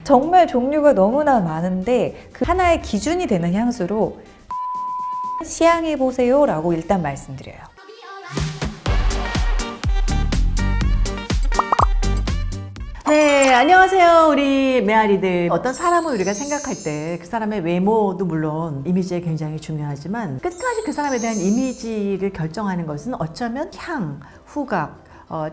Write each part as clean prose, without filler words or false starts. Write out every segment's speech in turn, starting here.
정말 종류가 너무나 많은데 그 하나의 기준이 되는 향수로 시향해보세요 라고 일단 말씀드려요. 네, 안녕하세요. 우리 메아리들. 어떤 사람을 우리가 생각할 때 그 사람의 외모도 물론 이미지에 굉장히 중요하지만 끝까지 그 사람에 대한 이미지를 결정하는 것은 어쩌면 향, 후각,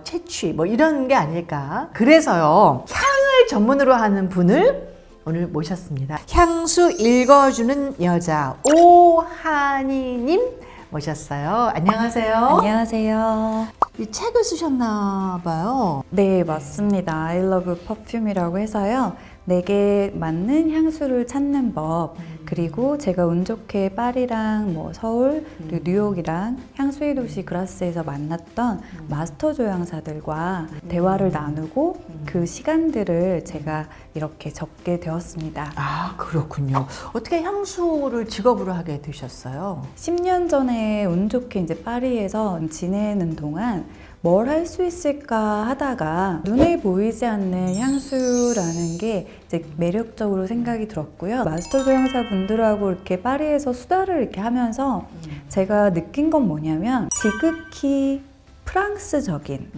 채취 뭐 이런 게 아닐까. 그래서요, 향을 전문으로 하는 분을 오늘 모셨습니다. 향수 읽어주는 여자 오하니님 모셨어요. 안녕하세요. 안녕하세요. 이 책을 쓰셨나 봐요. 네, 맞습니다. I love perfume이라고 해서요. 내게 맞는 향수를 찾는 법, 그리고 제가 운 좋게 파리랑 뭐 서울, 그리고 뉴욕이랑 향수의 도시 그라스에서 만났던 마스터 조향사들과 대화를 나누고 그 시간들을 제가 이렇게 적게 되었습니다. 아, 그렇군요. 어떻게 향수를 직업으로 하게 되셨어요? 10년 전에 운 좋게 이제 파리에서 지내는 동안 뭘 할 수 있을까 하다가 눈에 보이지 않는 향수라는 게 이제 매력적으로 생각이 들었고요. 마스터 조향사 분들하고 이렇게 파리에서 수다를 이렇게 하면서 제가 느낀 건 뭐냐면 지극히 프랑스적인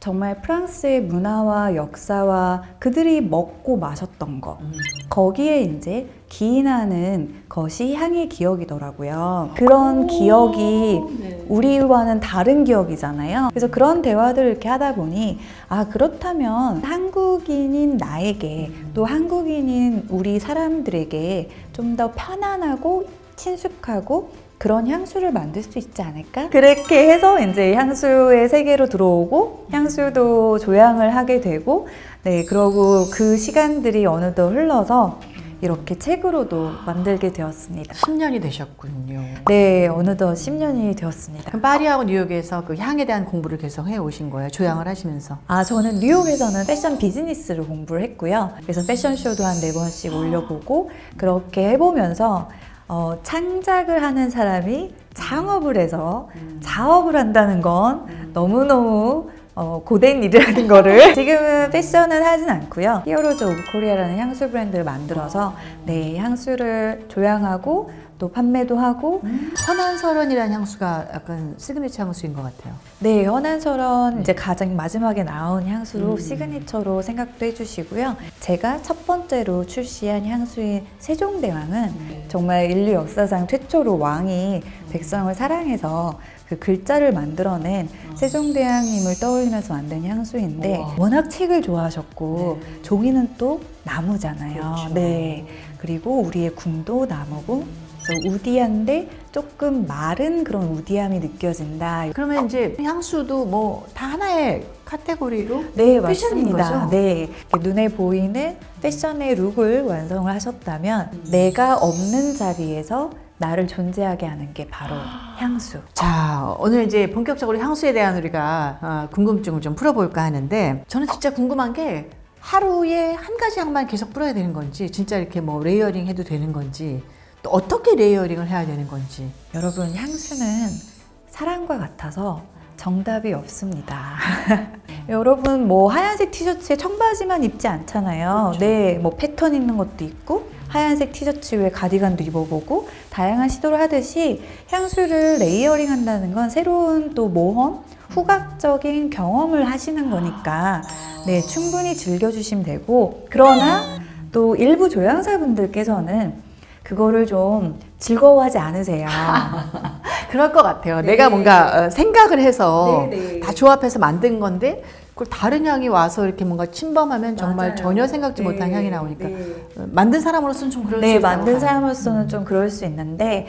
정말 프랑스의 문화와 역사와 그들이 먹고 마셨던 거 거기에 이제 기인하는 것이 향의 기억이더라고요. 그런 기억이 우리와는 다른 기억이잖아요. 그래서 그런 대화들을 이렇게 하다 보니 아, 그렇다면 한국인인 나에게 또 한국인인 우리 사람들에게 좀 더 편안하고 친숙하고 그런 향수를 만들 수 있지 않을까? 그렇게 해서 이제 향수의 세계로 들어오고 향수도 조향을 하게 되고 네, 그러고 그 시간들이 어느덧 흘러서 이렇게 책으로도 만들게 되었습니다. 10년이 되셨군요. 네, 어느덧 10년이 되었습니다. 그럼 파리하고 뉴욕에서 그 향에 대한 공부를 계속 해오신 거예요? 조향을 하시면서? 아, 저는 뉴욕에서는 패션 비즈니스를 공부를 했고요. 그래서 패션쇼도 한 4번씩 올려보고 그렇게 해보면서 창작을 하는 사람이 창업을 해서 자업을 한다는 건 너무너무 고된 일이라는 거를 지금은 패션은 하진 않고요. 히어로즈 오브 코리아라는 향수 브랜드를 만들어서 네, 향수를 조향하고 또 판매도 하고 헌안설원이라는 향수가 약간 시그니처 향수인 것 같아요. 네, 헌안설원 이제 가장 마지막에 나온 향수로 시그니처로 생각도 해주시고요. 제가 첫 번째로 출시한 향수인 세종대왕은 정말 인류 역사상 최초로 왕이 백성을 사랑해서 그 글자를 만들어낸 세종대왕님을 떠올리면서 만든 향수인데 워낙 책을 좋아하셨고 종이는 또 나무잖아요. 그렇죠. 네, 그리고 우리의 궁도 나무고 우디한데 조금 마른 그런 우디함이 느껴진다. 그러면 이제 향수도 뭐 다 하나의 카테고리로 네, 패션인 맞습니다. 거죠? 네, 이렇게 눈에 보이는 패션의 룩을 완성을 하셨다면 내가 없는 자리에서 나를 존재하게 하는 게 바로 향수. 자, 오늘 이제 본격적으로 향수에 대한 우리가 궁금증을 좀 풀어볼까 하는데 저는 진짜 궁금한 게 하루에 한 가지 향만 계속 뿌려야 되는 건지 진짜 이렇게 뭐 레이어링 해도 되는 건지 또 어떻게 레이어링을 해야 되는 건지. 여러분, 향수는 사랑과 같아서 정답이 없습니다. 여러분, 뭐 하얀색 티셔츠에 청바지만 입지 않잖아요. 그렇죠. 네, 뭐 패턴 있는 것도 있고 하얀색 티셔츠 위에 가디건도 입어보고 다양한 시도를 하듯이 향수를 레이어링 한다는 건 새로운 또 모험, 후각적인 경험을 하시는 거니까 네, 충분히 즐겨주시면 되고, 그러나 또 일부 조향사분들께서는 그거를 좀 즐거워하지 않으세요. 그럴 것 같아요. 네. 내가 뭔가 생각을 해서 네. 다 조합해서 만든 건데 그걸 다른 향이 와서 이렇게 뭔가 침범하면 정말 맞아요. 전혀 생각지 네. 못한 향이 나오니까 네. 만든 사람으로서는 좀 그럴 수 네, 있다고 만든 봐요. 사람으로서는 좀 그럴 수 있는데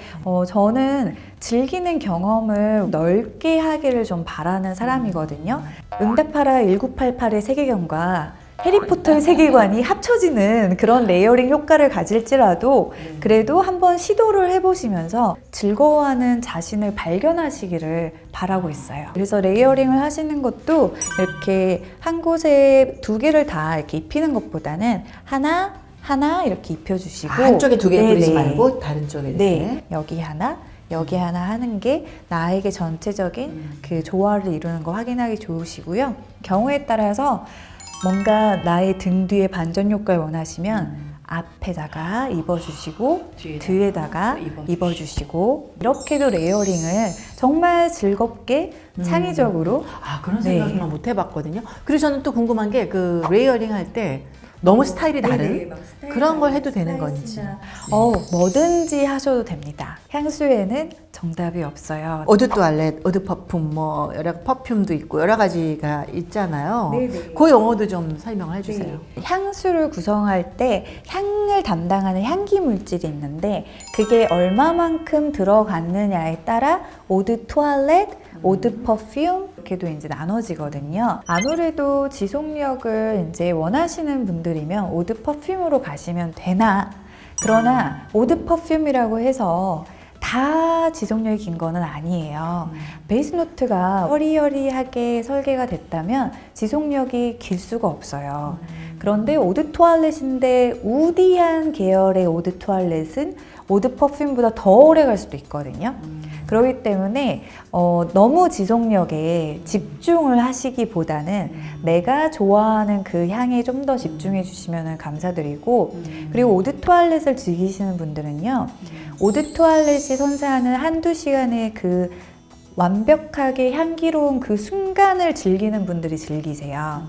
저는 즐기는 경험을 넓게 하기를 좀 바라는 사람이거든요. 응답하라 1988의 세계관과 해리포터의 세계관이 합쳐지는 그런 레이어링 효과를 가질지라도 그래도 한번 시도를 해보시면서 즐거워하는 자신을 발견하시기를 바라고 있어요. 그래서 레이어링을 하시는 것도 이렇게 한 곳에 두 개를 다 이렇게 입히는 것보다는 하나 이렇게 입혀주시고 한쪽에 두 개 뿌리지 네네. 말고 다른 쪽에 이렇게. 네, 여기 하나 하는 게 나에게 전체적인 그 조화를 이루는 거 확인하기 좋으시고요. 경우에 따라서 뭔가 나의 등 뒤에 반전 효과를 원하시면 앞에다가 입어주시고 뒤에다가 입어주시고 이렇게도 레이어링을 정말 즐겁게 창의적으로 그런 생각은 못 해봤거든요. 그리고 저는 또 궁금한 게 그 레이어링 할 때 너무 스타일이 다른 그런 걸 해도 되는 건지. 뭐든지 하셔도 됩니다. 향수에는 정답이 없어요. 오드 туалет, 오드 퍼퓸, 뭐 여러 퍼퓸도 있고 여러 가지가 있잖아요. 네네. 그 용어도 좀 설명을 해주세요. 향수를 구성할 때 향을 담당하는 향기 물질이 있는데 그게 얼마만큼 들어갔느냐에 따라 오드 투알렛, 오드 퍼퓸 이렇게도 이제 나눠지거든요. 아무래도 지속력을 이제 원하시는 분들이면 오드 퍼퓸으로 가시면 되나? 그러나 오드 퍼퓸이라고 해서 다 지속력이 긴 거는 아니에요. 베이스 노트가 허리허리하게 설계가 됐다면 지속력이 길 수가 없어요. 그런데 오드 투알렛인데 우디한 계열의 오드 투알렛은 오드 퍼퓸보다 더 오래 갈 수도 있거든요. 그렇기 때문에 너무 지속력에 집중을 하시기보다는 내가 좋아하는 그 향에 좀 더 집중해 주시면 감사드리고 그리고 오드 투알렛을 즐기시는 분들은요. 오드 투알렛이 선사하는 한두 시간의 그 완벽하게 향기로운 그 순간을 즐기는 분들이 즐기세요.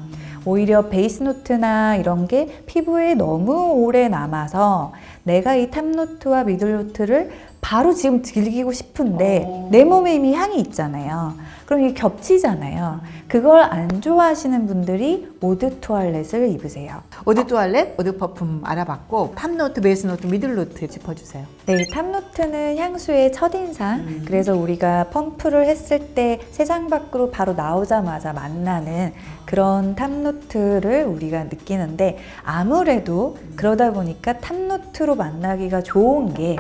오히려 베이스 노트나 이런 게 피부에 너무 오래 남아서 내가 이 탑노트와 미들 노트를 바로 지금 즐기고 싶은데 내 몸에 이미 향이 있잖아요. 그럼 이게 겹치잖아요. 그걸 안 좋아하시는 분들이 오드 투알렛을 입으세요. 오드 туалет, 오드 퍼퓸 알아봤고 탑노트, 베이스 노트, 미들 노트 짚어주세요. 네, 탑노트는 향수의 첫인상. 그래서 우리가 펌프를 했을 때 세상 밖으로 바로 나오자마자 만나는 그런 탑노트를 우리가 느끼는데 아무래도 그러다 보니까 탑노트로 만나기가 좋은 게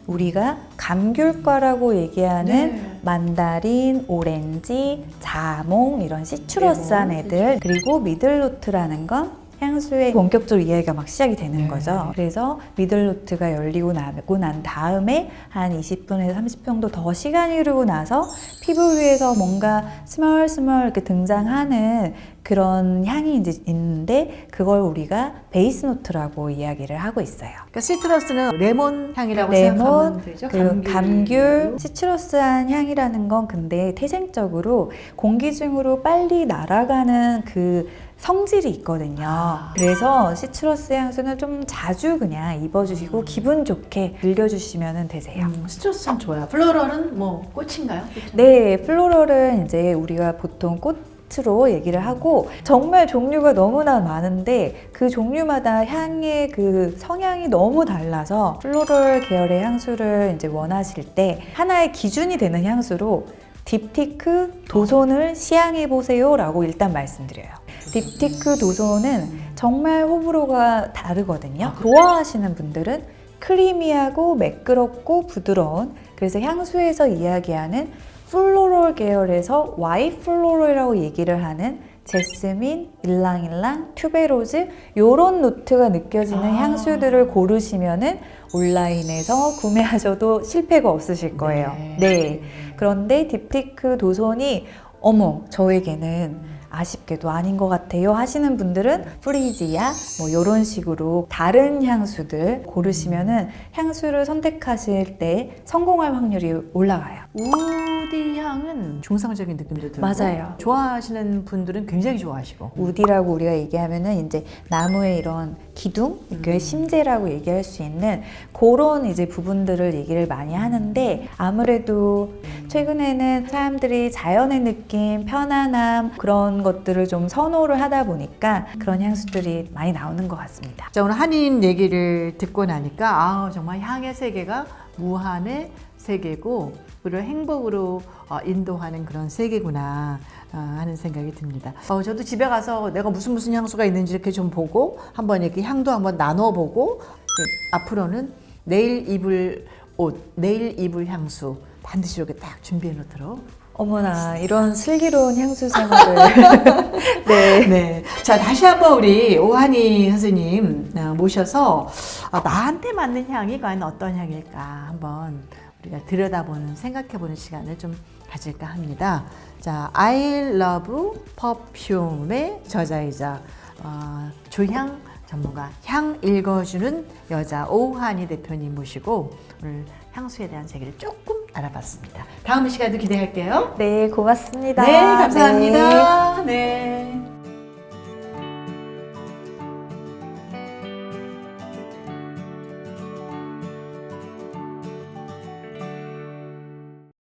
우리가 감귤과라고 얘기하는 만다린, 오렌지, 자몽 이런 시트러스한 애들 그리고 미들노트라는 건 향수의 본격적으로 이야기가 막 시작이 되는 거죠. 그래서 미들노트가 열리고 나고 난 다음에 한 20분에서 30분 정도 더 시간이 흐르고 나서 피부 위에서 뭔가 스멀스멀 이렇게 등장하는 그런 향이 이제 있는데 그걸 우리가 베이스 노트라고 이야기를 하고 있어요. 그러니까 시트러스는 레몬 향이라고 생각하면 되죠. 그리고 감귤, 시트러스한 향이라는 건 근데 태생적으로 공기 중으로 빨리 날아가는 그 성질이 있거든요. 그래서 시트러스 향수는 좀 자주 그냥 입어주시고 기분 좋게 즐겨주시면 되세요. 시트러스 참 좋아요. 플로럴은 뭐 꽃인가요? 네, 플로럴은 이제 우리가 보통 꽃으로 얘기를 하고 정말 종류가 너무나 많은데 그 종류마다 향의 그 성향이 너무 달라서 플로럴 계열의 향수를 이제 원하실 때 하나의 기준이 되는 향수로 딥티크 도손을 시향해 보세요 라고 일단 말씀드려요. 딥티크 도손은 정말 호불호가 다르거든요. 좋아하시는 분들은 크리미하고 매끄럽고 부드러운 그래서 향수에서 이야기하는 플로럴 계열에서 와이 플로럴이라고 얘기를 하는 제스민, 일랑일랑, 튜베로즈 요런 노트가 느껴지는 향수들을 고르시면은 온라인에서 구매하셔도 실패가 없으실 거예요. 네. 그런데 딥티크 도손이 어머 저에게는 아쉽게도 아닌 것 같아요 하시는 분들은 프리지아 뭐 이런 식으로 다른 향수들 고르시면은 향수를 선택하실 때 성공할 확률이 올라가요. 우디 향은 중성적인 느낌도 들고 맞아요. 좋아하시는 분들은 굉장히 좋아하시고 우디라고 우리가 얘기하면은 이제 나무의 이런 기둥, 그 심재라고 얘기할 수 있는 그런 이제 부분들을 얘기를 많이 하는데 아무래도 최근에는 사람들이 자연의 느낌, 편안함 그런 것들을 좀 선호를 하다 보니까 그런 향수들이 많이 나오는 것 같습니다. 자, 오늘 한인 얘기를 듣고 나니까 정말 향의 세계가 무한의 세계고 우리를 행복으로 인도하는 그런 세계구나 하는 생각이 듭니다. 저도 집에 가서 내가 무슨 향수가 있는지 이렇게 좀 보고 한번 이렇게 향도 한번 나눠보고 앞으로는 내일 입을 옷, 내일 입을 향수 반드시 이렇게 딱 준비해 놓도록. 어머나 이런 슬기로운 향수 생활을 네. 자, 다시 한번 우리 오한희 선생님 모셔서 나한테 맞는 향이 과연 어떤 향일까 한번 우리가 들여다보는 생각해보는 시간을 좀 가질까 합니다. 자, I love perfume의 저자이자 조향 전문가, 향 읽어주는 여자 오한희 대표님 모시고 오늘 향수에 대한 세계를 조금 알아봤습니다. 다음 시간도 기대할게요. 네, 고맙습니다. 네, 감사합니다.